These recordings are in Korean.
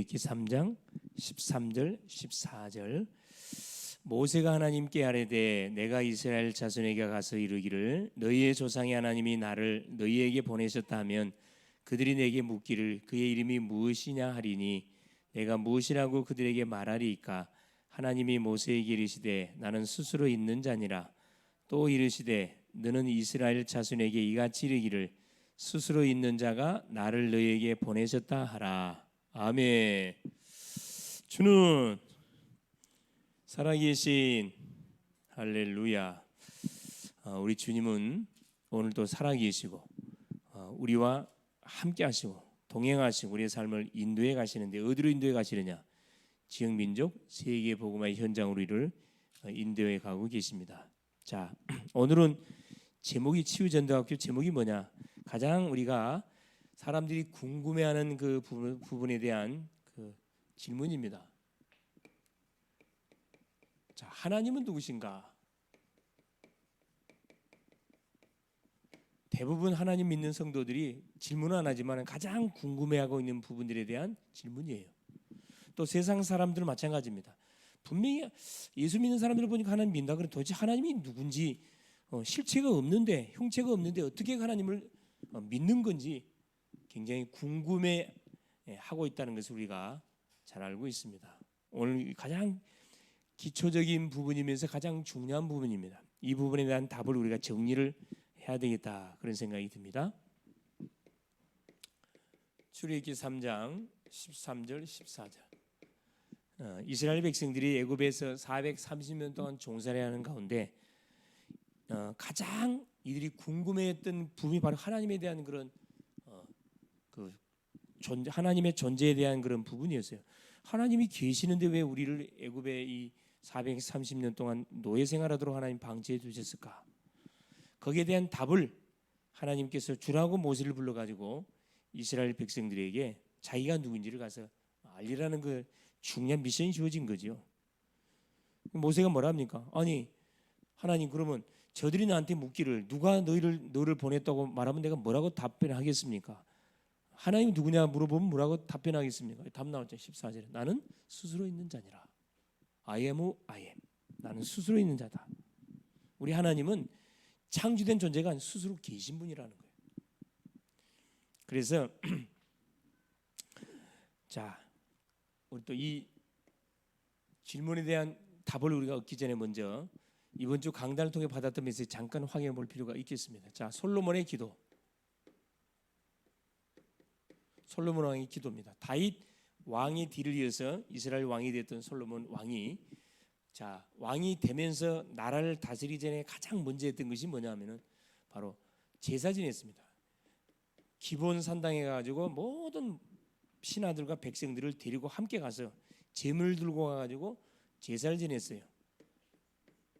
출애굽기 3장 13절 14절. 모세가 하나님께 아뢰되 내가 이스라엘 자손에게 가서 이르기를 너희의 조상의 하나님이 나를 너희에게 보내셨다 하면 그들이 내게 묻기를 그의 이름이 무엇이냐 하리니 내가 무엇이라고 그들에게 말하리이까. 하나님이 모세에게 이르시되 나는 스스로 있는 자니라. 또 이르시되 너는 이스라엘 자손에게 이같이 이르기를 스스로 있는 자가 나를 너희에게 보내셨다 하라. 아멘. 주는 살아계신 할렐루야. 우리 주님은 오늘도 살아계시고 우리와 함께 하시고 동행하시고 우리의 삶을 인도해 가시는데 어디로 인도해 가시느냐? 지역 민족 세계 복음화의 현장으로 우리를 인도해 가고 계십니다. 자, 오늘은 제목이 치유전도학교 제목이 뭐냐? 가장 우리가 사람들이 궁금해하는 그 부분에 대한 그 질문입니다. 자, 하나님은 누구신가? 대부분 하나님 믿는 성도들이 질문은 안 하지만 가장 궁금해하고 있는 부분들에 대한 질문이에요. 또 세상 사람들은 마찬가지입니다. 분명히 예수 믿는 사람들을 보니까 하나님 믿는다. 그럼 도대체 하나님이 누군지 실체가 없는데 형체가 없는데 어떻게 하나님을 믿는 건지 굉장히 궁금해하고 있다는 것을 우리가 잘 알고 있습니다. 오늘 가장 기초적인 부분이면서 가장 중요한 부분입니다. 이 부분에 대한 답을 우리가 정리를 해야 되겠다 그런 생각이 듭니다. 출애굽기 3장 13절 14절. 이스라엘 백성들이 애굽에서 430년 동안 종살이 하는 가운데 가장 이들이 궁금해했던 부분이 바로 하나님에 대한 그런 하나님의 존재에 대한 그런 부분이었어요. 하나님이 계시는데 왜 우리를 애굽에 이 430년 동안 노예 생활하도록 하나님 방치해 두셨을까? 거기에 대한 답을 하나님께서 주라고 모세를 불러가지고 이스라엘 백성들에게 자기가 누군지를 가서 알리라는 그 중요한 미션이 주어진 거죠. 모세가 뭐라 합니까? 아니 하나님 그러면 저들이 나한테 묻기를 누가 너를 보냈다고 말하면 내가 뭐라고 답변하겠습니까? 하나님 누구냐 물어보면 뭐라고 답변하겠습니까? 답 나왔죠. 14절에 나는 스스로 있는 자니라. I am who I am. 나는 스스로 있는 자다. 우리 하나님은 창조된 존재가 아니라 스스로 계신 분이라는 거예요. 그래서 자, 우리 또 이 질문에 대한 답을 우리가 얻기 전에 먼저 이번 주 강단을 통해 받았던 메시지 잠깐 확인해 볼 필요가 있겠습니다. 자, 솔로몬의 기도. 솔로몬 왕의 기도입니다. 다윗 왕의 뒤를 이어서 이스라엘 왕이 됐던 솔로몬 왕이 왕이 되면서 나라를 다스리기 전에 가장 먼저 했던 것이 뭐냐면은 바로 제사 지냈습니다. 기본 산당에 가지고 모든 신하들과 백성들을 데리고 함께 가서 제물 들고 가가지고 제사를 지냈어요.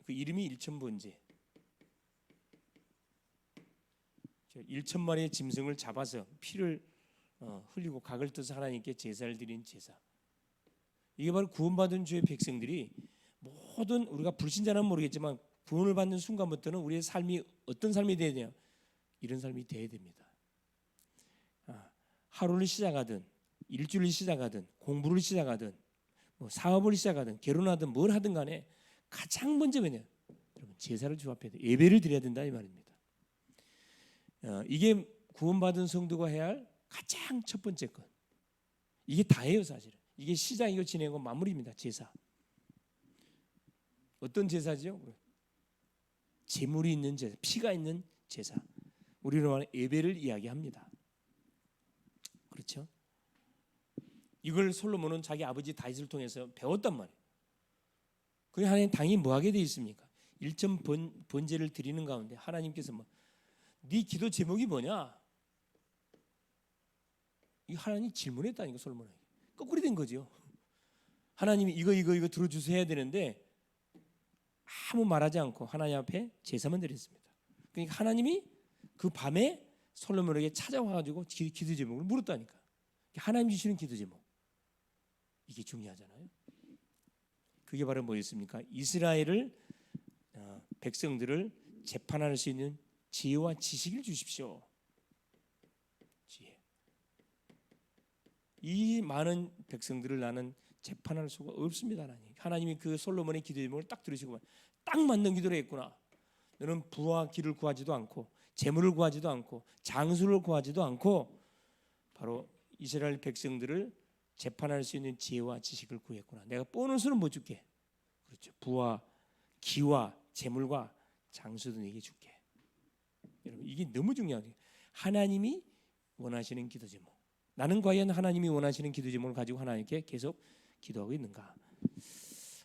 그 이름이 일천번제. 1,000마리의 짐승을 잡아서 피를 흘리고 각을 떠서 하나님께 제사를 드린 제사. 이게 바로 구원받은 주의 백성들이 모든 우리가 불신자는 모르겠지만 구원을 받는 순간부터는 우리의 삶이 어떤 삶이 돼야 되냐? 이런 삶이 돼야 됩니다. 하루를 시작하든 일주일을 시작하든 공부를 시작하든 사업을 시작하든 결혼하든 뭘 하든 간에 가장 먼저 뭐냐? 여러분 제사를 주 앞에 예배를 드려야 된다 이 말입니다. 이게 구원받은 성도가 해야 할 가장 첫 번째 것. 이게 다예요 사실은. 이게 시작이고 진행이고 마무리입니다. 제사. 어떤 제사죠? 제물이 있는 제사, 피가 있는 제사. 우리로 말하는 예배를 이야기합니다. 그렇죠? 이걸 솔로몬은 자기 아버지 다윗을 통해서 배웠단 말이에요. 그게 하나님 당연히 뭐 하게 돼 있습니까? 1,000번제를 드리는 가운데 하나님께서 네 기도 제목이 뭐냐? 이 하나님 질문했다니까 솔로몬에게. 거꾸로 된 거죠. 하나님이 이거 들어주세요 해야 되는데 아무 말하지 않고 하나님 앞에 제사만 드렸습니다. 그러니까 하나님이 그 밤에 솔로몬에게 찾아와가지고 기도 제목을 물었다니까. 하나님 주시는 기도 제목. 이게 중요하잖아요. 그게 바로 뭐였습니까? 이스라엘을 백성들을 재판할 수 있는 지혜와 지식을 주십시오. 지혜. 이 많은 백성들을 나는 재판할 수가 없습니다. 하나님이 그 솔로몬의 기도 제목을 딱 들으시고 딱 맞는 기도를 했구나. 너는 부와 기를 구하지도 않고 재물을 구하지도 않고 장수를 구하지도 않고 바로 이스라엘 백성들을 재판할 수 있는 지혜와 지식을 구했구나. 내가 보너스는 못 줄게. 그렇죠. 부와 기와 재물과 장수도 내게 줄게. 여러분 이게 너무 중요해요. 하나님이 원하시는 기도 제목. 나는 과연 하나님이 원하시는 기도 제목을 가지고 하나님께 계속 기도하고 있는가?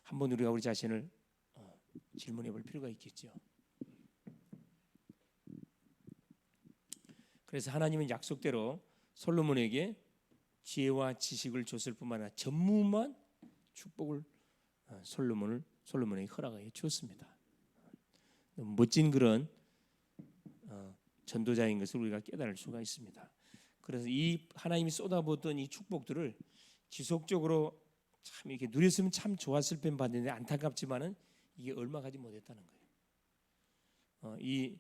한번 우리가 우리 자신을 질문해 볼 필요가 있겠죠. 그래서 하나님은 약속대로 솔로몬에게 지혜와 지식을 줬을 뿐만 아니라 전무후무한 축복을 솔로몬에게 허락하여 주었습니다. 너무 멋진 그런 전도자인 것을 우리가 깨달을 수가 있습니다. 그래서 이 하나님이 쏟아부었던 이 축복들을 지속적으로 참 이렇게 누렸으면 참 좋았을 뻔 봤는데 안타깝지만은 이게 얼마 가지 못했다는 거예요. 이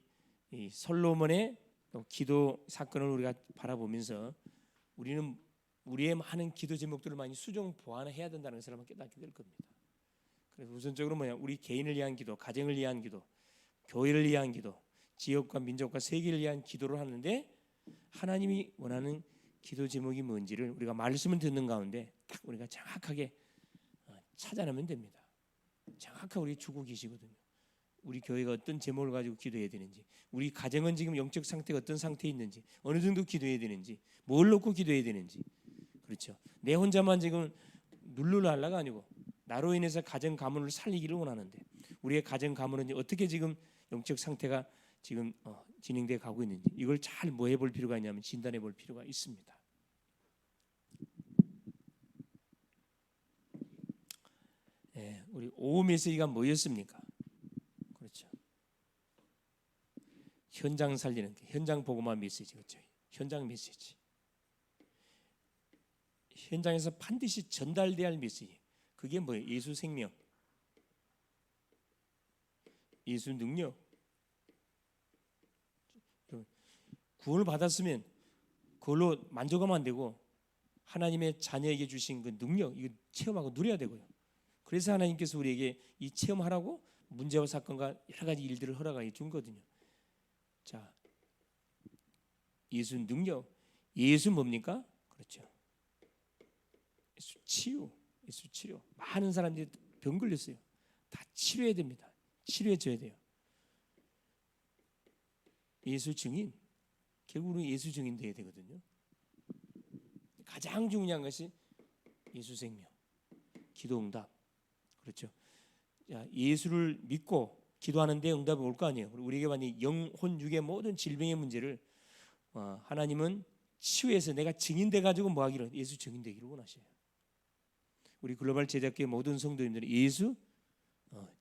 솔로몬의 기도 사건을 우리가 바라보면서 우리는 우리의 많은 기도 제목들을 많이 수정 보완해야 된다는 것을 한번 깨닫게 될 겁니다. 그래서 우선적으로 우리 개인을 위한 기도, 가정을 위한 기도, 교회를 위한 기도, 지역과 민족과 세계를 위한 기도를 하는데 하나님이 원하는 기도 제목이 뭔지를 우리가 말씀을 듣는 가운데 딱 우리가 정확하게 찾아내면 됩니다. 정확하게 우리 주고 계시거든요. 우리 교회가 어떤 제목을 가지고 기도해야 되는지, 우리 가정은 지금 영적 상태가 어떤 상태에 있는지, 어느 정도 기도해야 되는지, 뭘 놓고 기도해야 되는지. 그렇죠. 내 혼자만 지금 눌러날라가 아니고 나로 인해서 가정 가문을 살리기를 원하는데 우리의 가정 가문은 어떻게 지금 영적 상태가 지금 진행돼 가고 있는지 이걸 잘 뭐 해볼 필요가 있냐면 진단해 볼 필요가 있습니다. 우리 오후 메시지가 뭐였습니까? 그렇죠. 현장 살리는 현장 보고만 메시지 그렇죠. 현장 메시지. 현장에서 반드시 전달돼야 할 메시지. 그게 뭐예요? 예수 생명, 예수 능력. 구원을 받았으면 그걸로 만족하면 안 되고 하나님의 자녀에게 주신 그 능력 이거 체험하고 누려야 되고요. 그래서 하나님께서 우리에게 이 체험하라고 문제와 사건과 여러 가지 일들을 허락해 준 거거든요. 자, 예수 능력, 예수 뭡니까? 그렇죠. 예수 치유, 예수 치료. 많은 사람들이 병 걸렸어요. 다 치료해야 됩니다. 치료해 줘야 돼요. 예수 증인, 결국은 예수 증인 돼야 되거든요. 가장 중요한 것이 예수 생명, 기도 응답. 그렇죠. 예수를 믿고 기도하는데 응답이 올 거 아니에요. 우리에게 만약 영혼 육의 모든 질병의 문제를 하나님은 치유해서 내가 증인돼 가지고 뭐 하기로 예수 증인되기를 원하셔요. 우리 글로벌 제작교회 모든 성도님들이 예수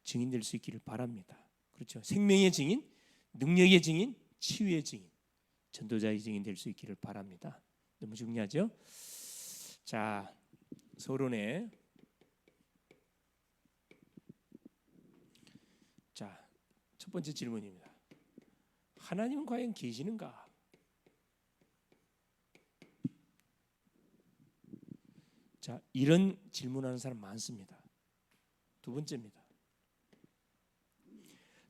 증인될 수 있기를 바랍니다. 그렇죠. 생명의 증인, 능력의 증인, 치유의 증인, 전도자의 증인 될 수 있기를 바랍니다. 너무 중요하죠? 자, 서론에 자, 첫 번째 질문입니다. 하나님은 과연 계시는가? 자, 이런 질문하는 사람 많습니다. 두 번째입니다.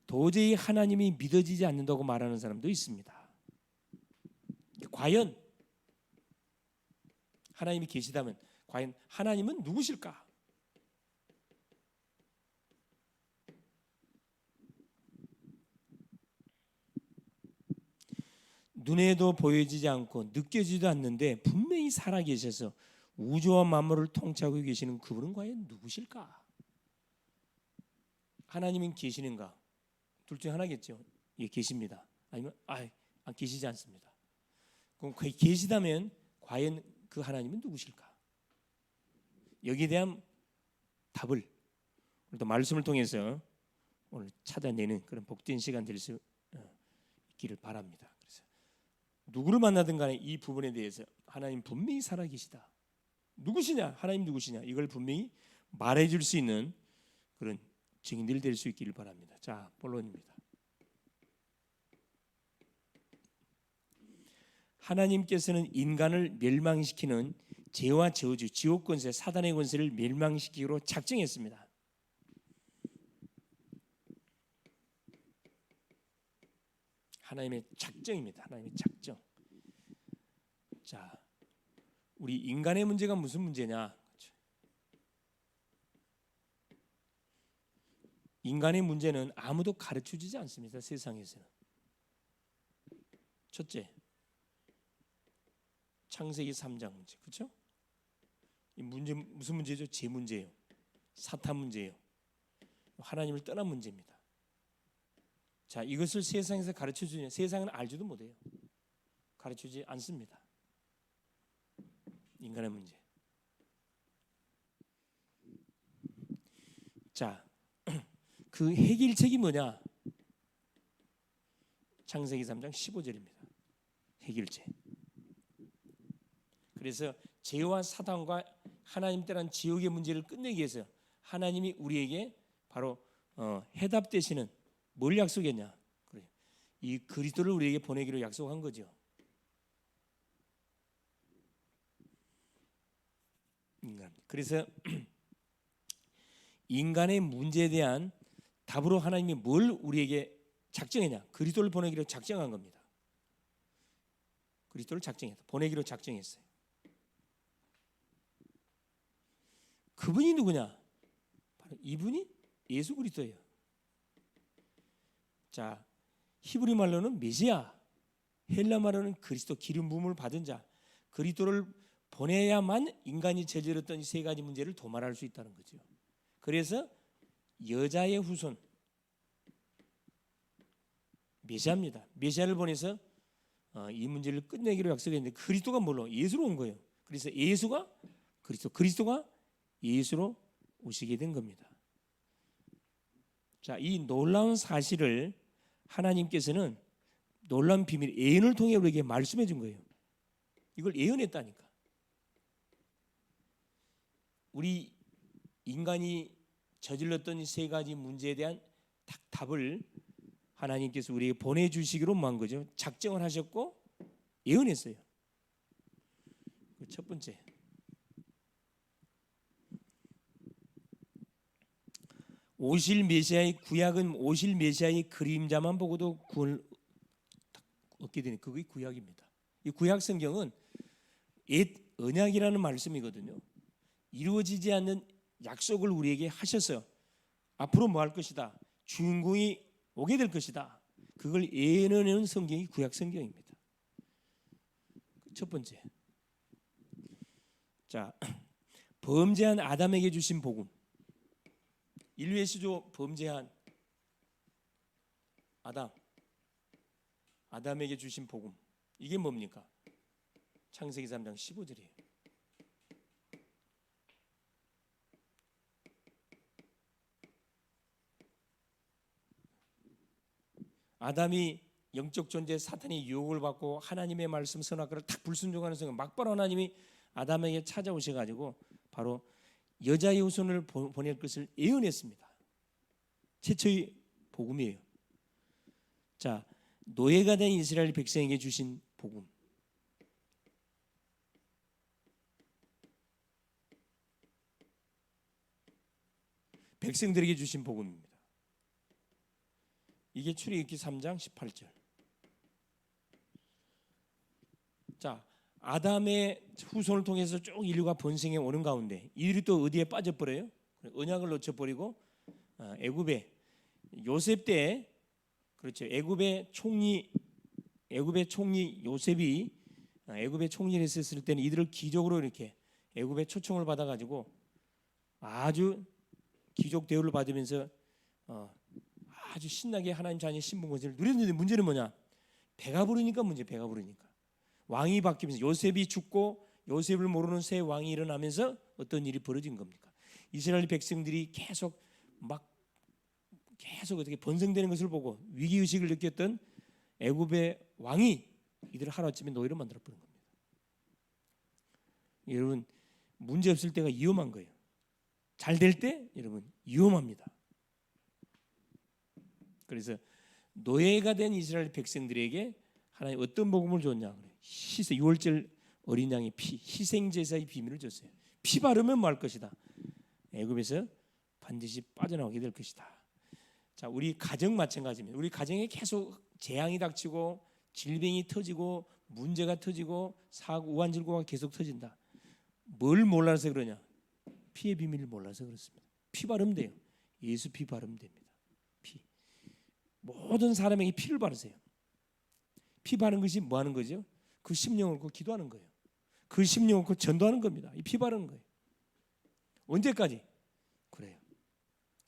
도저히 하나님이 믿어지지 않는다고 말하는 사람도 있습니다. 과연 하나님이 계시다면 과연 하나님은 누구실까? 눈에도 보여지지 않고 느껴지지도 않는데 분명히 살아계셔서 우주와 만물을 통치하고 계시는 그분은 과연 누구실까? 하나님은 계시는가? 둘 중에 하나겠죠. 예, 계십니다. 아니면 계시지 않습니다. 그럼 계시다면 과연 그 하나님은 누구실까? 여기에 대한 답을 또 말씀을 통해서 오늘 찾아내는 그런 복된 시간 될 수 있기를 바랍니다. 그래서 누구를 만나든 간에 이 부분에 대해서 하나님 분명히 살아계시다. 누구시냐? 하나님 누구시냐? 이걸 분명히 말해줄 수 있는 그런 증인들이 될 수 있기를 바랍니다. 자, 본론입니다. 하나님께서는 인간을 멸망시키는 죄와 저주, 지옥 권세, 사단의 권세를 멸망시키기로 작정했습니다. 하나님의 작정입니다. 하나님의 작정. 자, 우리 인간의 문제가 무슨 문제냐? 인간의 문제는 아무도 가르쳐주지 않습니다. 세상에서는. 첫째, 창세기 3장 문제, 그렇죠? 이 문제 무슨 문제죠? 죄 문제예요. 사탄 문제예요. 하나님을 떠난 문제입니다. 자, 이것을 세상에서 가르쳐주냐? 세상은 알지도 못해요. 가르쳐주지 않습니다. 인간의 문제. 자, 그 해결책이 뭐냐? 창세기 3장 15절입니다. 해결책. 그래서 죄와 사단과 하나님 떠난 지옥의 문제를 끝내기 위해서 하나님이 우리에게 바로 해답 되시는 뭘 약속했냐? 그래요. 이 그리스도를 우리에게 보내기로 약속한 거죠. 그래서 인간의 문제에 대한 답으로 하나님이 뭘 우리에게 작정했냐? 그리스도를 보내기로 작정한 겁니다. 그리스도를 작정했다. 보내기로 작정했어요. 그분이 누구냐? 바로 이분이 예수 그리스도예요. 자, 히브리 말로는 메시아, 헬라 말로는 그리스도, 기름 부음을 받은 자, 그리스도를 보내야만 인간이 저질렀던 이 세 가지 문제를 도말할 수 있다는 거죠. 그래서 여자의 후손 메시아입니다. 메시아를 보내서 이 문제를 끝내기로 약속했는데 그리스도가 뭘로? 예수로 온 거예요. 그래서 예수가 그리스도가 예수로 오시게 된 겁니다. 자, 이 놀라운 사실을 하나님께서는 놀라운 비밀, 예언을 통해 우리에게 말씀해 준 거예요. 이걸 예언했다니까. 우리 인간이 저질렀던 이 세 가지 문제에 대한 답을 하나님께서 우리에게 보내주시기로 한 거죠. 작정을 하셨고 예언했어요. 첫 번째, 오실 메시아의 구약은 오실 메시아의 그림자만 보고도 구원을 얻게 되는 그게 구약입니다. 이 구약 성경은 옛 언약이라는 말씀이거든요. 이루어지지 않는 약속을 우리에게 하셨어요. 앞으로 뭐 할 것이다. 주인공이 오게 될 것이다. 그걸 예언하는 성경이 구약 성경입니다. 첫 번째, 자, 범죄한 아담에게 주신 복음. 인류의 시조 범죄한 아담에게 주신 복음. 이게 뭡니까? 창세기 3장 15절이에요. 아담이 영적 존재 사탄의 유혹을 받고 하나님의 말씀 선악과를 탁 불순종하는 순간 막바로 하나님이 아담에게 찾아오셔가지고 바로 여자의 후손을 보낼 것을 예언했습니다. 최초의 복음이에요. 자, 노예가 된 이스라엘 백성에게 주신 복음. 백성들에게 주신 복음입니다. 이게 출애굽기 3장 18절. 자, 아담의 후손을 통해서 쭉 인류가 번성해 오는 가운데 이들이 또 어디에 빠져버려요? 언약을 놓쳐버리고 애굽의 요셉 때, 그렇죠, 애굽의 총리 요셉이 애굽의 총리를 했을 때는 이들을 기적으로 이렇게 애굽의 초청을 받아가지고 아주 기적 대우를 받으면서 아주 신나게 하나님 자녀의 신분 권세를 누렸는데 문제는 뭐냐? 배가 부르니까 배가 부르니까 왕이 바뀌면서 요셉이 죽고 요셉을 모르는 새 왕이 일어나면서 어떤 일이 벌어진 겁니까? 이스라엘 백성들이 계속 어떻게 번성되는 것을 보고 위기 의식을 느꼈던 애굽의 왕이 이들을 하루아침에 노예로 만들어 버린 겁니다. 여러분, 문제 없을 때가 위험한 거예요. 잘 될 때 여러분 위험합니다. 그래서 노예가 된 이스라엘 백성들에게 하나님 어떤 복음을 줬냐? 시세 6월절 어린 양의 피, 희생 제사의 비밀을 줬어요. 피 바르면 뭐 할 것이다? 애굽에서 반드시 빠져나오게 될 것이다. 자, 우리 가정 마찬가지입니다. 우리 가정에 계속 재앙이 닥치고 질병이 터지고 문제가 터지고 사고 우환질고가 계속 터진다. 뭘 몰라서 그러냐? 피의 비밀을 몰라서 그렇습니다. 피 바르면 돼요. 예수 피 바르면 됩니다. 피. 모든 사람에게 피를 바르세요. 피 바르는 것이 뭐 하는 거죠? 그 심령을 그 기도하는 거예요. 그 심령을 그 전도하는 겁니다. 이 피 바르는 거예요. 언제까지? 그래요.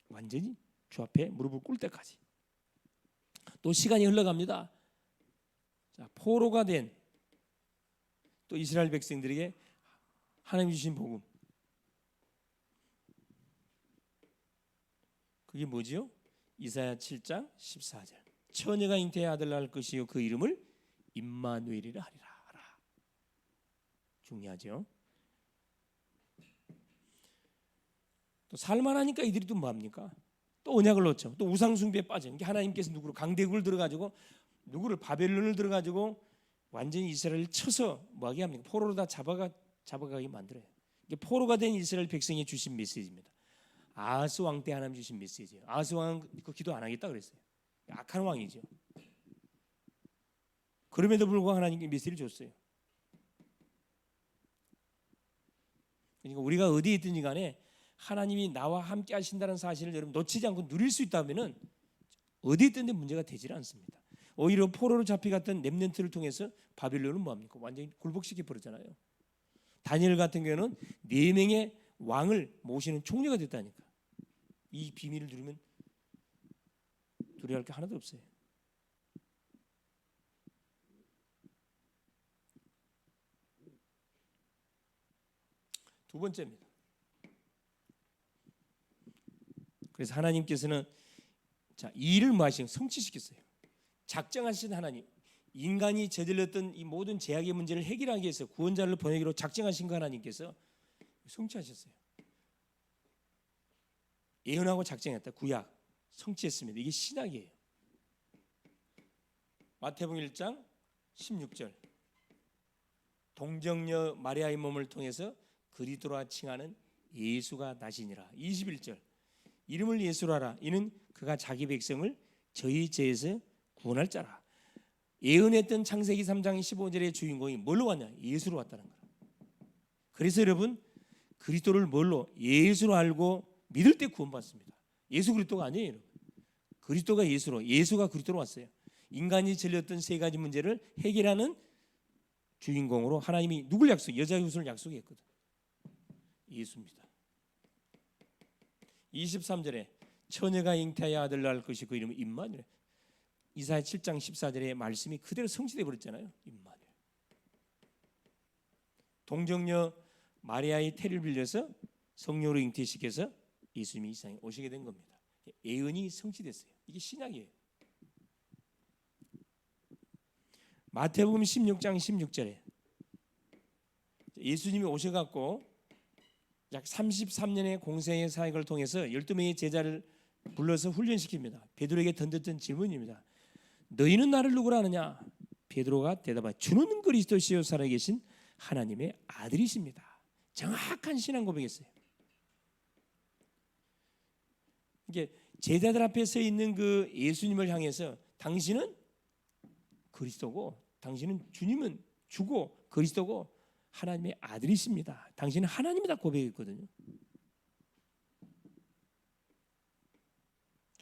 완전히 주 앞에 무릎을 꿇을 때까지. 또 시간이 흘러갑니다. 자, 포로가 된 또 이스라엘 백성들에게 하나님 주신 복음. 그게 뭐지요? 이사야 7장 14절. 처녀가 잉태의 아들 낳을 것이요 그 이름을 임마누엘이라 하리라. 중요하죠. 또 살만하니까 이들이 또 뭐합니까? 또 언약을 놓죠. 또 우상숭배에 빠져. 이게 하나님께서 누구를 강대국을 들어가지고 누구를 바벨론을 들어가지고 완전히 이스라엘을 쳐서 뭐하게 합니까? 포로로 다 잡아가게 만들어요. 이게 포로가 된 이스라엘 백성이 주신 메시지입니다. 아하스 왕 때 하나님 주신 메시지예요. 아하스 왕은 그 기도 안 하겠다 그랬어요. 악한 왕이죠. 그럼에도 불구하고 하나님께 메시지를 줬어요. 그러니까 우리가 어디에 있든지 간에 하나님이 나와 함께 하신다는 사실을 여러분 놓치지 않고 누릴 수 있다면은 어디에 있든지 문제가 되질 않습니다. 오히려 포로로 잡혀갔던 렘넌트를 통해서 바빌론은 뭐합니까? 완전히 굴복시켜 버렸잖아요. 다니엘 같은 경우는 4명의 왕을 모시는 총리가 됐다니까. 이 비밀을 누리면 두려워할 게 하나도 없어요. 두 번째입니다. 그래서 하나님께서는 자, 이 일을 뭐 하시는 성취시켰어요. 작정하신 하나님, 인간이 저질렀던 이 모든 제약의 문제를 해결하기 위해서 구원자를 보내기로 작정하신 그 하나님께서 성취하셨어요. 예언하고 작정했다. 구약 성취했습니다. 이게 신약이에요. 마태복음 1장 16절. 동정녀 마리아의 몸을 통해서 그리스도라 칭하는 예수가 나시니라. 21절. 이름을 예수로 하라. 이는 그가 자기 백성을 저희 죄에서 구원할 자라. 예언했던 창세기 3장 15절의 주인공이 뭘로 왔냐? 예수로 왔다는 거예요. 그래서 여러분 그리스도를 뭘로? 예수로 알고 믿을 때 구원받습니다. 예수 그리스도가 아니에요. 여러분. 그리스도가 예수가 그리스도로 왔어요. 인간이 질렸던 세 가지 문제를 해결하는 주인공으로 하나님이 누굴 여자 후손을 약속했거든. 예수입니다. 23절에 처녀가 잉태하여 아들 낳을 것이 그 이름은 임마누엘. 이사야 7장 14절의 말씀이 그대로 성취되어 버렸잖아요. 임마누엘. 동정녀 마리아의 태를 빌려서 성령으로 잉태시켜서 예수님이 이 세상에 오시게 된 겁니다. 예언이 성취됐어요. 이게 신약이에요. 마태복음 16장 16절에 예수님이 오셔갖고 약 33년의 공생의 사역을 통해서 12명의 제자를 불러서 훈련시킵니다. 베드로에게 던졌던 질문입니다. 너희는 나를 누구라 하느냐? 베드로가 대답하여 주는 그리스도시요 살아계신 하나님의 아들이십니다. 정확한 신앙 고백했어요. 이게 제자들 앞에 서 있는 그 예수님을 향해서 당신은 그리스도고, 당신은 주님은 주고 그리스도고 하나님의 아들이십니다. 당신은 하나님이다 고백했거든요.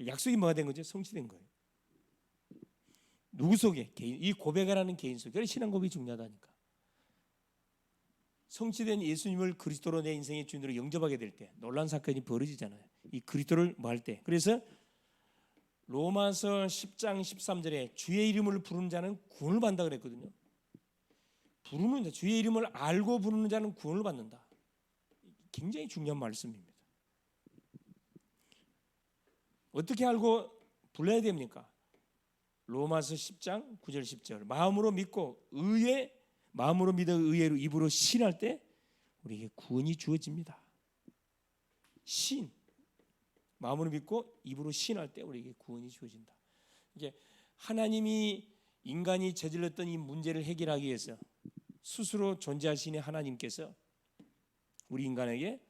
약속이 뭐가 된 거죠? 성취된 거예요. 누구 속에? 이 고백하라는 개인 속에. 그래서 신앙 고백이 중요하다니까. 성취된 예수님을 그리스도로 내 인생의 주인으로 영접하게 될 때 놀라운 사건이 벌어지잖아요. 이 그리스도를 뭐 할 때. 그래서 로마서 10장 13절에 주의 이름을 부르는 자는 구원을 받는다 그랬거든요. 부르는 자, 주의 이름을 알고 부르는 자는 구원을 받는다. 굉장히 중요한 말씀입니다. 어떻게 알고 불러야 됩니까? 로마서 10장 9절 10절. 마음으로 믿어 의로 입으로 신할 때 우리에게 구원이 주어집니다. 신. 마음으로 믿고 입으로 신할 때 우리에게 구원이 주어진다. 이게 하나님이 인간이 저질렀던 이 문제를 해결하기 위해서 스스로 존재하시는 하나님께서 우리 인간에게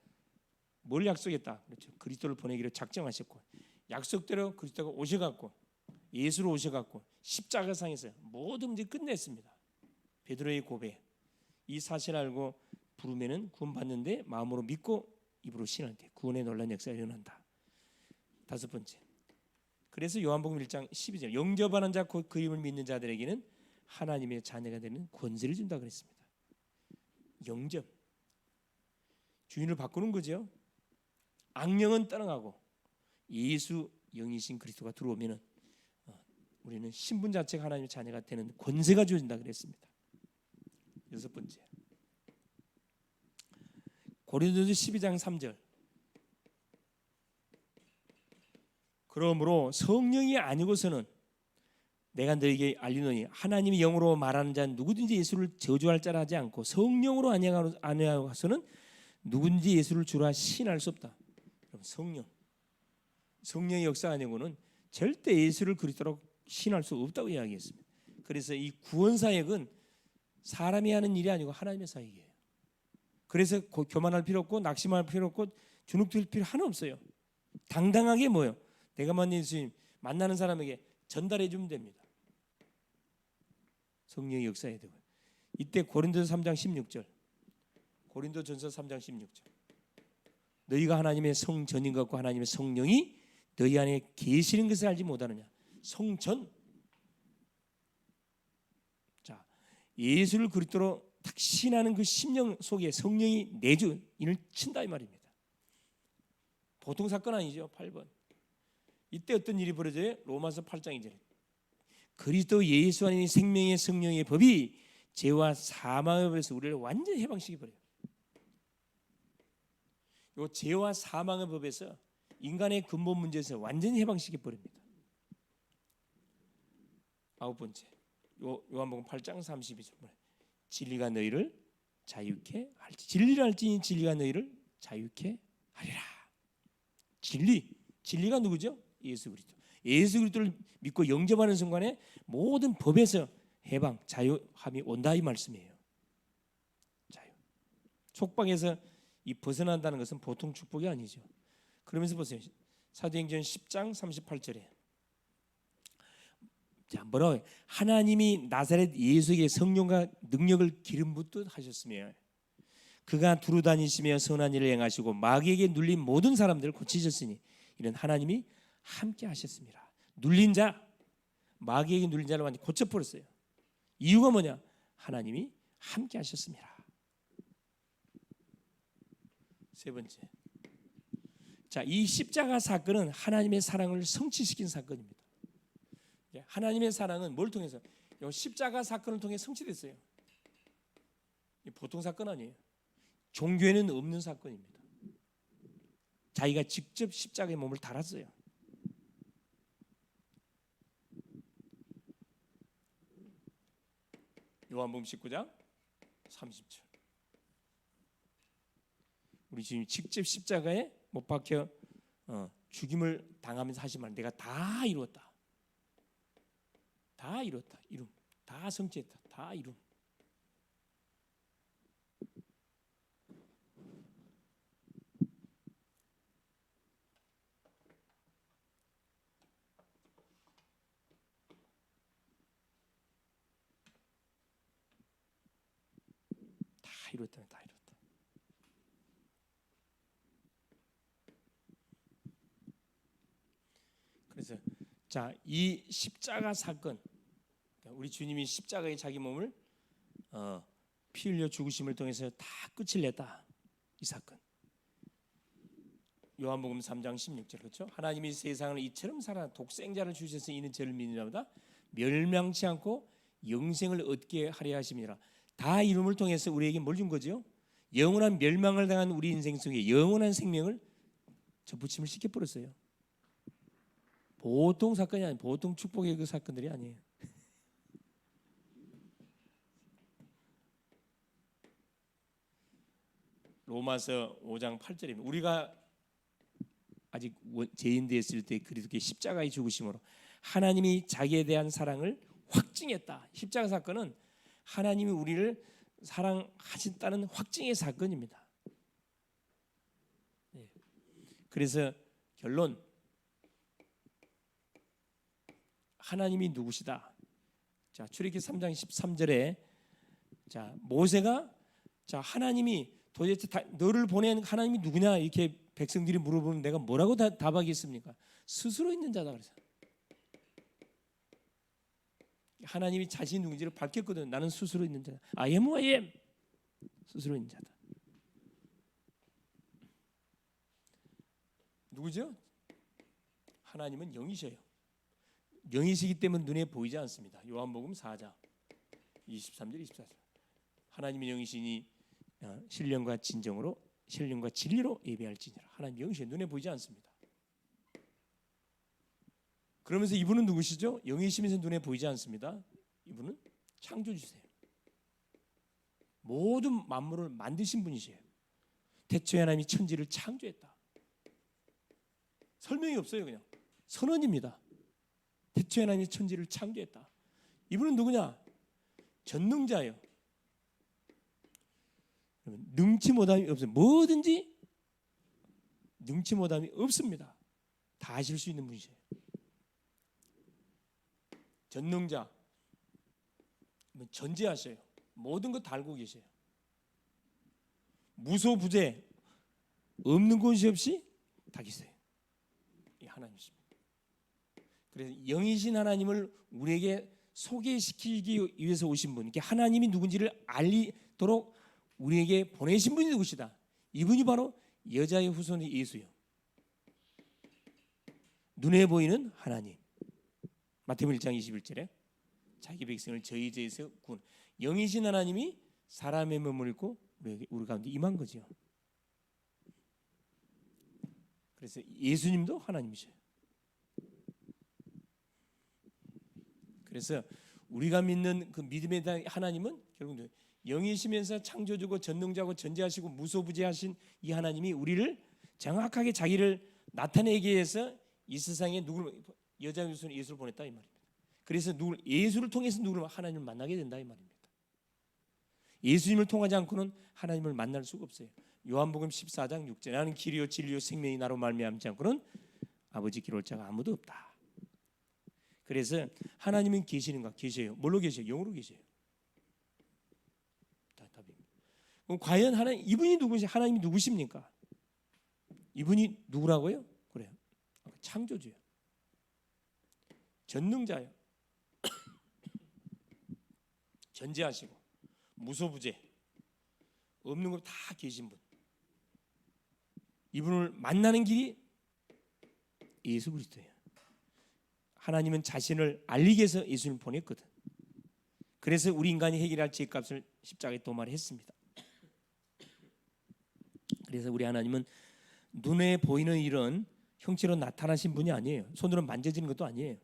뭘 약속했다? 그렇죠. 그리스도를 보내기로 작정하셨고 약속대로 그리스도가 오셔갖고 예수로 오셔갖고 십자가상에서 모든 문제 끝냈습니다. 베드로의 고백, 이 사실 알고 부르면은 구원받는데 마음으로 믿고 입으로 신할 때 구원의 놀라운 역사가 일어난다. 다섯 번째, 그래서 요한복음 1장 12절 영접하는 자 곧 그 이름을 믿는 자들에게는 하나님의 자녀가 되는 권세를 준다 그랬습니다. 영접, 주인을 바꾸는 거죠. 악령은 떠나가고 예수 영이신 그리스도가 들어오면은 우리는 신분 자체가 하나님의 자녀가 되는 권세가 주어진다 그랬습니다. 여섯 번째, 고린도서 12장 3절 그러므로 성령이 아니고서는 내가 너에게 알리노니 하나님이 영으로 말하는 자는 누구든지 예수를 저주할 자라 하지 않고 성령으로 아니하고서는 누구든지 예수를 주라 신할 수 없다. 성령의 역사 아니고는 절대 예수를 그리스도로 신할 수 없다고 이야기했습니다. 그래서 이 구원 사역은 사람이 하는 일이 아니고 하나님의 사역이에요. 그래서 교만할 필요 없고 낙심할 필요 없고 주눅들 필요 하나 없어요. 당당하게 뭐요? 내가 만난 예수님 만나는 사람에게 전달해 주면 됩니다. 성령의 역사에 되고 이때 고린도서 3장 16절 고린도전서 3장 16절 너희가 하나님의 성전인 것 같고 하나님의 성령이 너희 안에 계시는 것을 알지 못하느냐. 성전. 자, 예수를 그리스도로 탁신하는 그 심령 속에 성령이 내주 인을 친다 이 말입니다. 보통 사건 아니죠. 8번. 이때 어떤 일이 벌어져요? 로마서 8장 2절 그리스도 예수 안에 생명의 성령의 법이 죄와 사망의 법에서 우리를 완전히 해방시켜 버려요. 이 죄와 사망의 법에서 인간의 근본 문제에서 완전히 해방시켜 버립니다. 아홉 번째, 요한복음 8장 32절 진리가 너희를 자유케 할지 진리를 알지니 진리가 너희를 자유케 하리라. 진리가 누구죠? 예수 그리스도. 예수 그리스도를 믿고 영접하는 순간에 모든 법에서 해방, 자유함이 온다 이 말씀이에요. 자유. 속박에서 이 벗어난다는 것은 보통 축복이 아니죠. 그러면서 보세요. 사도행전 10장 38절에 자, 뭐라고 해요? 하나님이 나사렛 예수에게 성령과 능력을 기름 붓듯 하셨으며 그가 두루 다니시며 선한 일을 행하시고 마귀에게 눌린 모든 사람들을 고치셨으니 이런 하나님이 함께 하셨습니다. 눌린 자, 마귀에게 눌린 자를 완전히 고쳐버렸어요. 이유가 뭐냐? 하나님이 함께 하셨습니다. 세 번째, 자, 이 십자가 사건은 하나님의 사랑을 성취시킨 사건입니다. 하나님의 사랑은 뭘 통해서? 이 십자가 사건을 통해 성취됐어요. 보통 사건 아니에요. 종교에는 없는 사건입니다. 자기가 직접 십자가에 몸을 달았어요. 요한복음 19장 30절 우리 주님이 직접 십자가에 못 박혀 죽임을 당하면서 하신 말 내가 다 이루었다. 다 이뤘다. 이룸. 다 성취했다. 다 이룸. 다 이뤘다. 다 이뤘다. 그래서 자, 이 십자가 사건 우리 주님이 십자가에 자기 몸을 피 흘려 죽으심을 통해서 다 끝을 냈다. 이 사건. 요한복음 3장 16절 그렇죠? 하나님이 세상을 이처럼 사랑 독생자를 주셔서 이는 저를 믿는 자마다 멸망치 않고 영생을 얻게 하려 하심이라. 다 이름을 통해서 우리에게 뭘 준 거죠? 영원한 멸망을 당한 우리 인생 속에 영원한 생명을 접붙임을 시켜버렸어요. 보통 사건이 아니에요. 보통 축복의 그 사건들이 아니에요. 로마서 5장 8절입니다. 우리가 아직 죄인 되었을 때 그리스도의 십자가의 죽으심으로 하나님이 자기에 대한 사랑을 확증했다. 십자가 사건은 하나님이 우리를 사랑하신다는 확증의 사건입니다. 그래서 결론, 하나님이 누구시다. 자, 출애굽기 3장 13절에 자, 모세가 자, 하나님이 도대체 너를 보낸 하나님이 누구냐 이렇게 백성들이 물어보면 내가 뭐라고 답하겠습니까? 스스로 있는 자다 그래서. 하나님이 자신이 누군지를 밝혔거든. 나는 스스로 있는 자다. I am who I am. 스스로 있는 자다. 누구죠? 하나님은 영이셔요. 영이시기 때문에 눈에 보이지 않습니다. 요한복음 4장 23절 24절. 하나님의 영이시니 신령과 진정으로 신령과 진리로 예배할지니라. 하나님 영이시여 눈에 보이지 않습니다. 그러면서 이분은 누구시죠? 영이시면서 눈에 보이지 않습니다. 이분은 창조주세요. 모든 만물을 만드신 분이세요. 태초에 하나님이 천지를 창조했다. 설명이 없어요. 그냥 선언입니다. 태초에 하나님이 천지를 창조했다. 이분은 누구냐? 전능자예요. 능치 못함이 없어요. 뭐든지 능치 못함이 없습니다. 다 하실 수 있는 분이세요. 전능자, 전지하셔요. 모든 것 다 알고 계세요. 무소부재, 없는 곳이 없이 다 계세요. 이 하나님이십니다. 그래서 영이신 하나님을 우리에게 소개시키기 위해서 오신 분, 하나님이 누군지를 알리도록 우리에게 보내신 분이 누구시다. 이분이 바로 여자의 후손의 예수요. 눈에 보이는 하나님. 마태복음 1장 21절에 자기 백성을 저희 죄에서 구원. 영이신 하나님이 사람의 몸을 입고 우리 가운데 임한 거죠. 그래서 예수님도 하나님이셔요. 그래서 우리가 믿는 그 믿음에 대한 하나님은 결국 영이시면서 창조주고 전능자고 전지하시고 무소부재하신 이 하나님이 우리를 정확하게 자기를 나타내기 위해서 이 세상에 누구를 여자 예수는 예수를 보냈다 이 말입니다. 그래서 예수를 통해서 누구를 하나님을 만나게 된다 이 말입니다. 예수님을 통하지 않고는 하나님을 만날 수가 없어요. 요한복음 14장 6절 나는 길이요 진리요 생명이 나로 말미암지 않고는 아버지께로 올 자가 아무도 없다. 그래서 하나님은 계시는가? 계셔요. 뭘로 계셔요? 영으로 계셔요. 답입니다. 그럼 과연 이분이 누구시? 하나님이 누구십니까? 이분이 누구라고요? 그래요. 창조주요. 전능자요. 전지하시고 무소부재 없는 걸 다 계신 분. 이분을 만나는 길이 예수 그리스도예요. 하나님은 자신을 알리기 위해서 예수님을 보냈거든. 그래서 우리 인간이 해결할 죄값을 십자가에 도말했습니다. 그래서 우리 하나님은 눈에 보이는 이런 형체로 나타나신 분이 아니에요. 손으로 만져지는 것도 아니에요.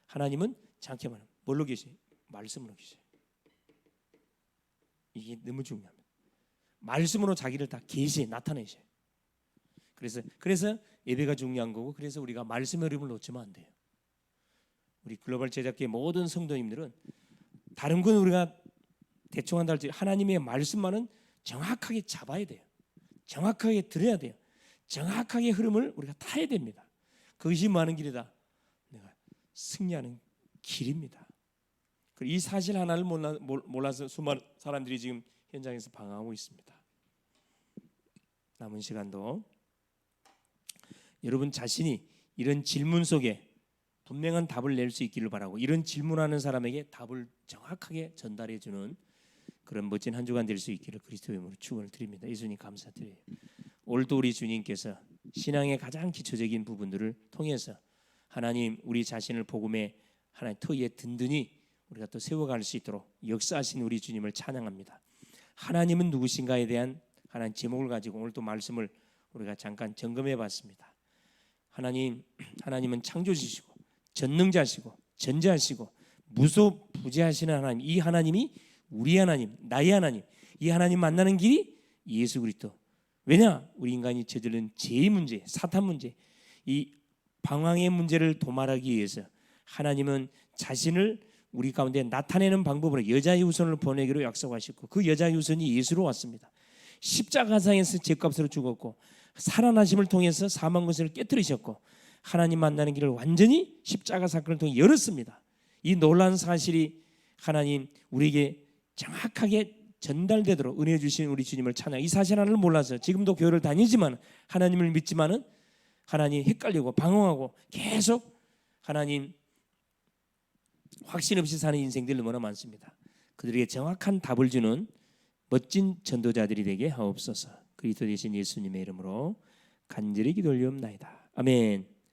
하나님은 장케 말하면 뭘로 계세요? 말씀으로 계세요. 이게 너무 중요합니다. 말씀으로 자기를 다 계시에 나타내셔요. 그래서 예배가 중요한 거고, 그래서 우리가 말씀의 이름을 놓치면 안 돼요. 우리 글로벌 제작계의 모든 성도님들은 다른 건 우리가 대충 한다 할지 하나님의 말씀만은 정확하게 잡아야 돼요. 정확하게 들어야 돼요. 정확하게 흐름을 우리가 타야 됩니다. 그것이 많은 길이다. 내가 승리하는 길입니다. 이 사실 하나를 몰라서 수많은 사람들이 지금 현장에서 방황하고 있습니다. 남은 시간도 여러분 자신이 이런 질문 속에 분명한 답을 낼 수 있기를 바라고, 이런 질문하는 사람에게 답을 정확하게 전달해 주는 그런 멋진 한 주간 될 수 있기를 그리스도의 이름으로 축원을 드립니다. 예수님 감사드려요. 오늘도 우리 주님께서 신앙의 가장 기초적인 부분들을 통해서 하나님 우리 자신을 복음의 하나님 터위에 든든히 우리가 또 세워갈 수 있도록 역사하신 우리 주님을 찬양합니다. 하나님은 누구신가에 대한 하나님 제목을 가지고 오늘 또 말씀을 우리가 잠깐 점검해 봤습니다. 하나님은 창조주시고 전능자시고 전지하시고 무소부재하시는 하나님, 이 하나님이 우리 하나님, 나의 하나님, 이 하나님 만나는 길이 예수 그리스도. 왜냐? 우리 인간이 저지른 죄의 문제, 사탄 문제, 이 방황의 문제를 도말하기 위해서 하나님은 자신을 우리 가운데 나타내는 방법으로 여자의 후손을 보내기로 약속하셨고 그 여자의 후손이 예수로 왔습니다. 십자가상에서 죄값으로 죽었고 살아나심을 통해서 사망 권세를 깨뜨리셨고 하나님 만나는 길을 완전히 십자가 사건을 통해 열었습니다. 이 놀라운 사실이 하나님 우리에게 정확하게 전달되도록 은혜 주신 우리 주님을 찬양. 이 사실 하나를 몰라서 지금도 교회를 다니지만 하나님을 믿지만은 하나님 헷갈리고 방황하고 계속 하나님 확신 없이 사는 인생들이 너무나 많습니다. 그들에게 정확한 답을 주는 멋진 전도자들이 되게 하옵소서. 그리스도 되신 예수님의 이름으로 간절히 기도 올리옵나이다. 아멘.